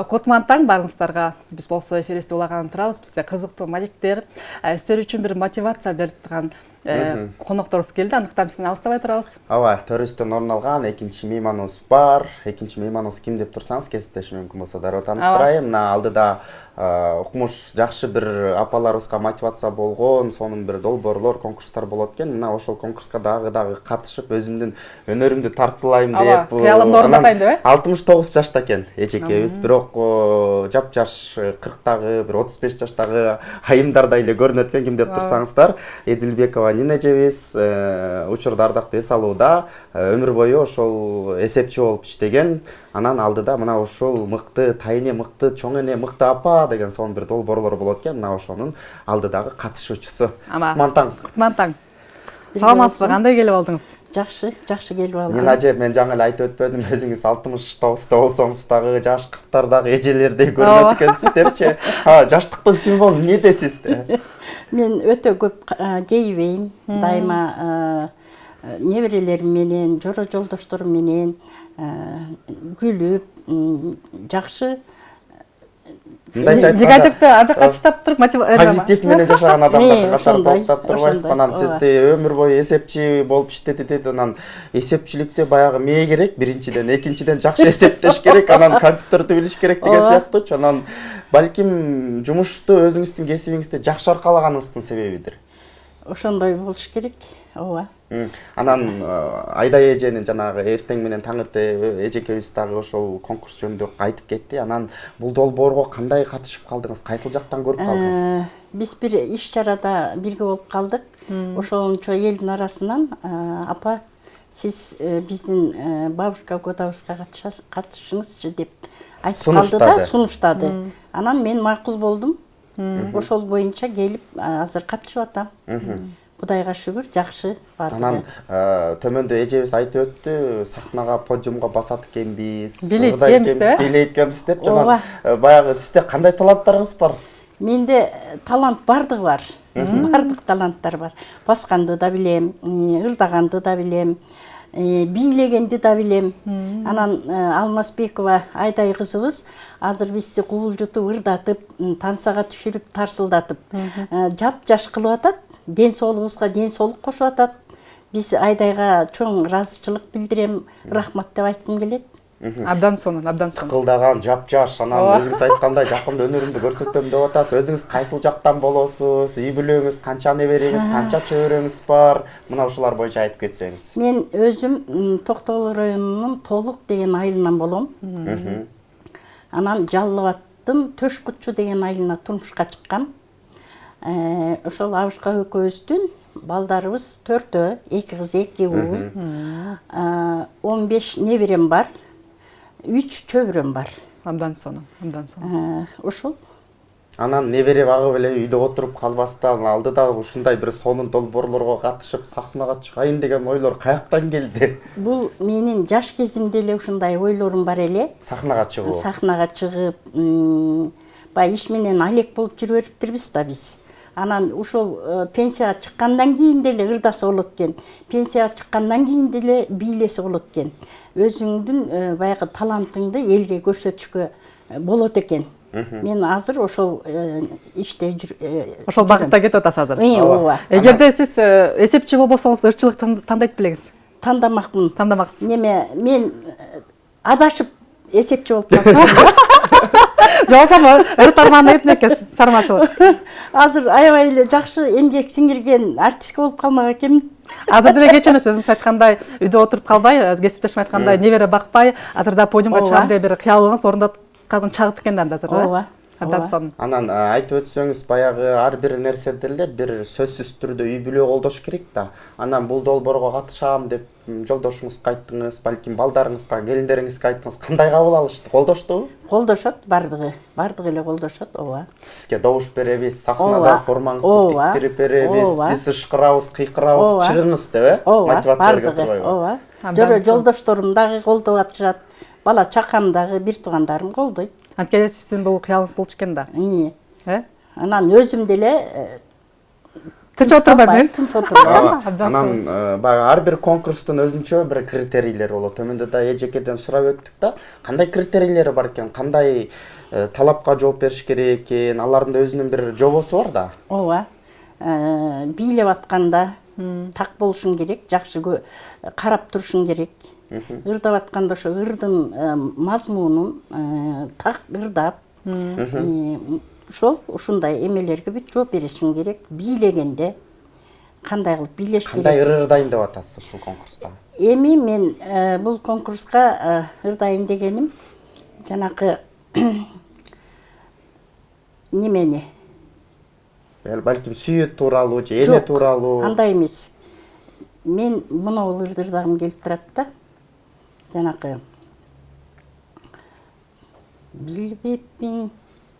Кутман таң барыңыздарга. Биз болсо эфирибизди улаган турабыз. Бизде кызыктуу маектер, силер үчүн бир мотивация берип турган конокторубуз келди. Андыктан бизден алыстабай турабыз. Ооба, төрүстөн орун алган экинчи мейманыбыз бар. Экинчи мейманыбыз ким деп турсаңыз, кесиптешим мүмкүн болсо дароо тааныштырайын. Мына алдыда укмуш жакшы бир апаларыбызга мотивация болгон, сонун бир долбоорлор, конкурстар болот экен. Мына ошол конкурска дагы катышып, өзүмдүн өнөрүмдү тартуулайм деп. Кыялымды орунdatайын деп, 69 жашта экен эжекебиз, бирок жап-жаш 40тагы, бир 35 жаштагы айымдардай эле көрүнөт экен, ким деп турсаңыздар. Эдилбекова ненежебиз учурда ардактуу эс алууда, өмүр бою ошол эсепчи болуп иштеген. Анан алдыда мына ошол мыкты тайыне, мыкты чоң эне, мыкты апа деген сонун бир долбоорлор болот экен. Мына ошонун алдыдагы катышуучусу. Кутман таң. Саламатсызбы, кандай келип алдыңыз? Жакшы келип алдым. Нина эже, мен жаңы эле айтып өтпөдүм, өзүңүз 69 болсоңуз дагы жаш 40тардагы эжелердей көрүнөт экенсиздерчи. Жаштыктын символу эмнеде сизде? Мен өтө көп кейибейм. Дайыма неберелерим менен, жора жолдошторум менен күлүп, жакшы негативди ар жакка чыдап туруп позитив менен жашаган адамдарды катары токтоп турбайсызбы? Анан сизди өмүр бою эсепчи болуп иштетет, анан эсепчиликте баягы мээ керек, биринчиден, экинчиден жакшы эсептеш керек, анан компьютерди билиш керек деген сыяктуучу. Анан балким жумушту өзүңүздүн кесибиңизди жакшы аркалаганыңыздын себебидир. Ошондой болуш керек. Ооба. Анан Айдай эженин жанагы эртең менен таң эжекебиз дагы ошол конкурс жөнүндө айтып кетти. Анан бул долбоорго кандай катышып калдыңыз? Кайсыл жактан көрүп калдыңыз? Биз бир иш чарада бирге болуп калдык. Ошончо элдин арасынан апа, сиз биздин бабушка годабызга катышыңызчы деп айтып калды да, сунуштады. Анан мен макул болдум. Ошол боюнча келип азыр катышып атам. Кудайга шүгүр, жакшы барды. Анан төмөндө эжебиз айтып өттү, сахнага, подиумга басат экенбиз, билейт экенбиз деп. Жана баягы сизде кандай таланттарыңыз бар? Менде талант бардыгы бар. Бардык таланттар бар. Басканды да билем, ырдаганды да билем, бийлегенди да билем. Анан Алмазбекова Айдай кызыбыз азыр бизди кубулжутуп, ырдатып, тансага түшүрүп, тарсылдатып, жап-жаш кылып атат. Ден соолугубузга ден соолук кошуп атат. Биз Айдайга чоң ыраазычылык билдирем, рахмат деп айткым келет. Абдан сонун. Тыкылдаган, жап-жаш, анан өзүңүз айткандай жакында өнөрүмдү көрсөтөм деп атасыз. Өзүңүз кайсыл жактан болосуз? Үй бүлөңүз канча небереңиз, канча чөбөрөңүз бар? Мына ушулар боюнча айтып кетсеңиз. Мен өзүм Токтогул районунун Толук деген айылынан болом. Анан Жалал Абадтын Төшкүтчү деген айылына турмушка чыккам. Ошол Абышка экөөбүздүн балдарыбыз 4, 2 кыз, 2 уул. 15 неберем бар. 3 чөбөрөм бар. Абдан сонун. Ошол. Анан небере багып эле үйдө отуруп калбастан алдыда ушундай бир сонун долбоорлорго катышып, сахнага чыгайын деген ойлор каяктан келди? Бул менин жаш кезимде эле ушундай ойлорум бар эле. Сахнага чыгуу. Сахнага чыгып, бай иш менен алек болуп жүрүп бериптербиз да биз. Анан ушул пенсияга чыккандан кийин деле ырдаса болот экен. Пенсияга чыккандан кийин деле бийлесе болот экен. Өзүңдүн баягы талантыңды элге көрсөтүшкө болот экен. Мен азыр ошол иште ошол багытта кетип атасыз азыр. Ооба. Эгерде сиз эсепчи болбосоңуз, ырчылык тандайт белеңиз? Тандамакмын. Тандамаксыз. Неме, мен адашып эсепчи болуп калдым. Жолсам ыртарман этмек экенсиз, чармачылык. Азыр аябай эле жакшы эмгек сиңирген артистка болуп калмак экенмин. Азыр деле кечүүнүз, өзүңүз айткандай, үйдө отуруп калбай, кесиптешим айткандай, небере бакпай, атырда подиумга чыгам деп бир кыялыңыз орундоткан чагыт экен да азыр. Ооба. Абдан сонун. Анан айтып өтсөңүз, баягы ар бир нерседе эле бир сөзсүз түрдө үй бүлө колдош керек да. Анан бул долбоорго катышам деп жолдошуңузга айттыңыз, балким балдарыңызга, келиндериңизге айттыңыз. Кандай кабыл алышты? Колдоштубу? Колдошот, бардыгы эле колдошот, ооба. Сизге добуш беребиз, сахнада формаңызды тиктирип беребиз, биз ышкырабыз, кыйкырабыз, чыгыңыз деп, мотивация берген турбайбы? Ооба. Жора жолдошторум дагы колдоп атышат, бала чакам дагы, бир туугандарым колдойт. Анткени сиздин бул кыялыңыз болчу экен да. Анан өзүм деле Тынч отурбайбыз. Тынч отурбайм. Анан баягы ар бир конкурстун өзүнчө бир критерийлери болот. Төмөндө да эжекеден сурап өттүк да, кандай критерийлери бар экен, кандай талапка жооп бериш керек экен, алардын да өзүнүн бир жобосу бар да. Ооба. Бийлеп атканда так болушуң керек, жакшы карап турушуң керек. Ырдап атканда ошо ырдын мазмунун так ырдап, ошол ушундай эмелерге бүт жооп беришиң керек. Бийлегенде кандай кылып бийлеш керек. Кандай ырдайын деп атасыз ушул конкурска? Эми мен бул конкурска ырдайын дегеним жанакы немени? Балким сүйүү тууралуу же эне тууралуу? Андай эмес. Мен монол ырдырдагым келип турат да. Жанакы билбеппин.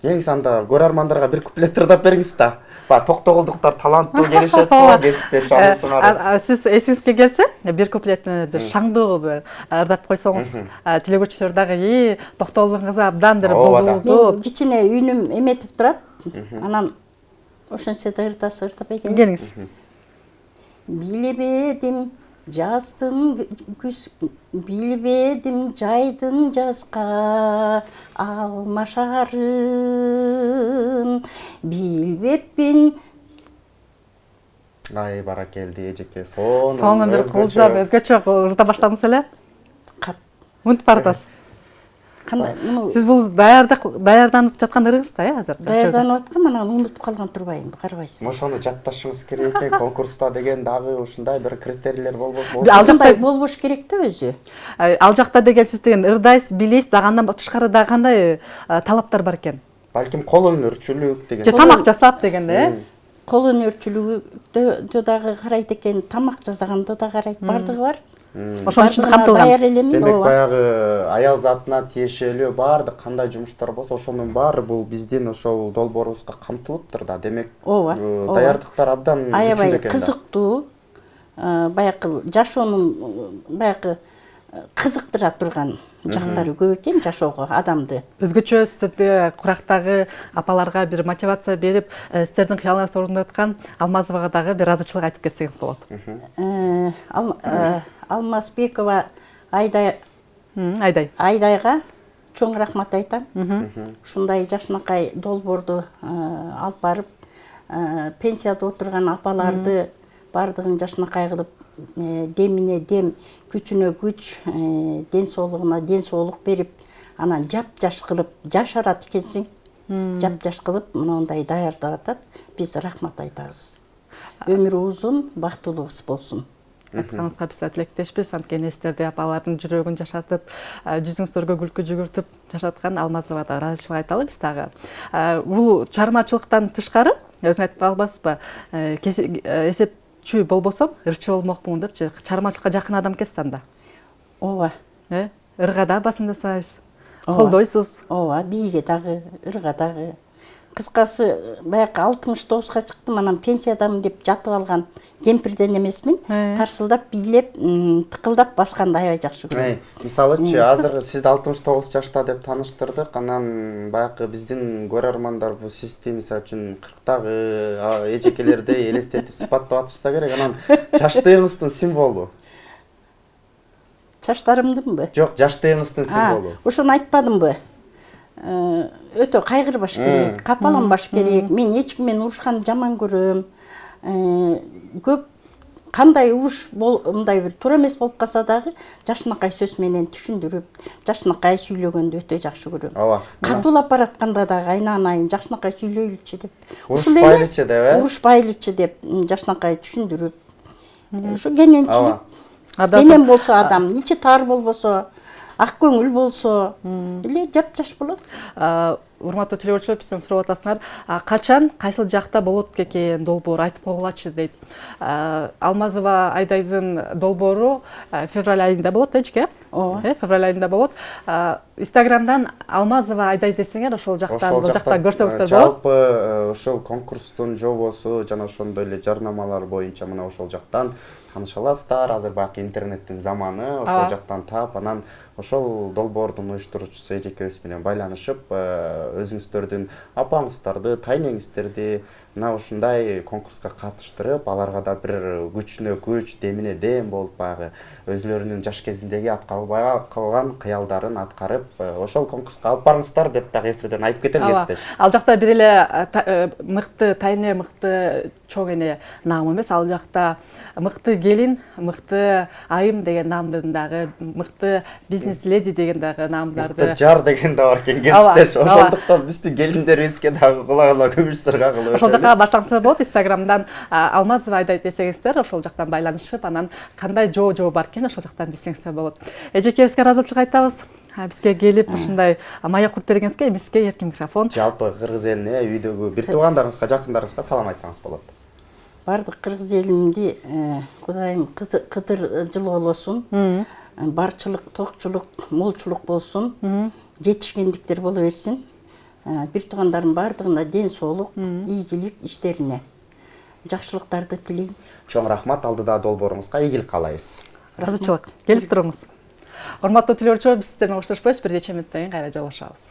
Негизи анда көрөрмандарга бир куплет ырдап бериңиз да. Токтогулдуктар таланттуу келишет го, кесиптеш анысыңар. Сиз эсиңизге келсе, бир куплетни бир шаңдуу ырдап койсоңуз, тилегөчүлөр дагы Токтогулдун кызы абдан бир болду. Мен кичине үнүм эметип турат. Анан ошентсе да ырдап берейин. Келиңиз. Билбедим жастын күз, билбедим жайдын жазга алмашарын, билбеппин. Ай, баракелди эжеке, сонун бир кулжап өзгөчө ырда баштадыңыз эле. Кап. Унутуп бардыңыз. Кандай? Сиз бул даярданып жаткан ырыңыз да, азыр? Даярданып аткам, анан унутуп калган турбайбы, карабайсың. Ошону жатташыңыз керек экен, конкурста деген дагы ушундай бир критерийлер болбош. Ал жакта болбош керек да өзү. Ал жакта деген сиз деген ырдайсыз, билесиз, дагы андан тышкары дагы кандай талаптар бар экен? Балким кол өнөрчүлүк деген. Же тамак жасап дегенде, Кол өнөрчүлүгү дагы карайт экен, тамак жасаганда да карайт, бардыгы бар. Ошонун ичинде камтылган. Демек баягы аял затына тиешелүү баардык кандай жумуштар болсо, ошонун баары бул биздин ошол долбоорубузга камтылыптыр да. Демек даярдыктар абдан аябай кызыктуу, баягы жашоонун баягы кызыктыра турган жактары көп экен жашоого адамды. Өзгөчө сиздерде курактагы апаларга бир мотивация берип, сиздердин кыялыңызды орундай аткан Алмазовага дагы бир ыраазычылык айтып кетсеңиз болот. Алмазбекова Айдайга чоң рахмат айтам. Ушундай жакшынакай долбоорду алып барып, пенсияда отурган апаларды бардыгын жакшынакай кылып, демине дем, күчүнө күч, ден соолугуна ден соолук берип, анан жап-жаш кылып, жашарат экенсиң. Жап-жаш кылып, мындай даярдап атат. Биз рахмат айтабыз. Өмүрү узун, бактылуу кыз болсун. Айтканыңызга биз тилектешпиз. Анткени сиздерде апалардын жүрөгүн жашатып, жүзүңүздөргө күлкү жүгүртүп жашаткан Алмазовага ыраазычылык айталы биз дагы. Бул чыгармачылыктан тышкары, өзүңүз айтып калбайсызбы, эсепчү болбосом, ырчы болмокмун деп, чыгармачылыкка жакын адам экенсиз анда. Ооба. Ырга да басым жасайсыз, колдойсуз. Ооба, бийге дагы, ырга дагы. Кыскасы, баягы 69-га чыктым, анан пенсиядамын деп жатып алган кемпирден эмесмин. Тарсылдап, бийлеп, тыкылдап басканды аябай жакшы көрөм. Мисалычы, азыр сизди 69 жашта деп тааныштырдык, анан баягы биздин көрөрмандар бул сизди мисалы үчүн 40дагы эжекелерди элестетип сыпаттап атышса керек. Анан жаштыгыңыздын символу. Чачтарымдынбы? Жок, жаштыгыңыздын символу. Ошону айтпадымбы? Өтө кайгырбаш керек, капаланбаш керек. Мен эч ким менен урушканды жаман көрөм. Көп кандай уруш мындай бир туура эмес болуп калса дагы жакшынакай сөз менен түшүндүрүп, жакшынакай сүйлөгөндү өтө жакшы көрөм. Катуулап баратканда дагы айнан жакшынакай сүйлөйлүчү деп. Урушпайлычы деп, урушпайлычы деп жакшынакай түшүндүрүп. Ушу кененчилик. Кенен болсо адам, ичи тар болбосо, ак көңүл болсо, эле жап-жаш болот. Урматтуу телеөрчүлөр, бизден сурап атасыңар, качан, кайсыл жакта болот экен долбоор айтып койгулачы дейт. Алмазова Айдайдын долбоору февраль айында болот, эжеке? Февраль айында болот. Инстаграмдан Алмазова Айдай десеңер, ошол жакта көрсөңүздөр болот. Жалпы ошол конкурстун жобосу жана ошондой эле жарнамалар боюнча мына ошол жактан тааныша аласыздар. Азыр бак интернеттин заманы, ошол жактан таап, анан ошол долбоордун уюштуруучусу эжекебиз менен байланышып, өзүңүздөрдүн апаңыздарды, тайнеңиздерди мына ушундай конкурска катыштырып, аларга да бир күчүнө күч, демине дем болуп баягы өзүлөрүнүн жаш кезиндеги аткарбай калган кыялдарын аткарып, ошол конкурска алып барыңыздар деп дагы эфирден айтып кетели кесиптеш. Ал жакта бир эле мыкты тайне, мыкты чоң эне наам эмес, ал жакта мыкты келин, мыкты айым деген наамдын дагы, мыкты бизнес леди деген дагы наамдарды, Мыкты жар деген да бар экен кесиптеш. Ошондуктан биздин келиндерибизге дагы кулагына күмүш сырга кылып ошол жака барсаңыздар болот. Инстаграмдан Алмазова Айда десеңиздер, ошол жактан байланышып, анан кандай жоо бар экен ошол жактан билсеңиздер болот. Эжекебизге ыраазычылык айтабыз. Бизге келип ушундай маек куруп бергениңизге эмиске эркин микрофон. Жалпы кыргыз элине, үйдөгү бир туугандарыңызга, жакындарыңызга салам айтсаңыз болот. Бардык кыргыз элимди Кудайым кытыр жылуу болосун. Барчылык, токчулук, молчулук болсун. Жетишкендиктер боло берсин. Бир туугандарым бардыгына ден соолук, ийгилик иштерине жакшылыктарды тилейм. Чоң рахмат, алдыда долбооруңузга ийгилик каалайбыз. Ыраазычылык. Келип туруңуз. Урматтуу төлөөрчү, биз сиздерден коштошпойбуз, бир нече мүнөттөн кийин кайра жолугушабыз.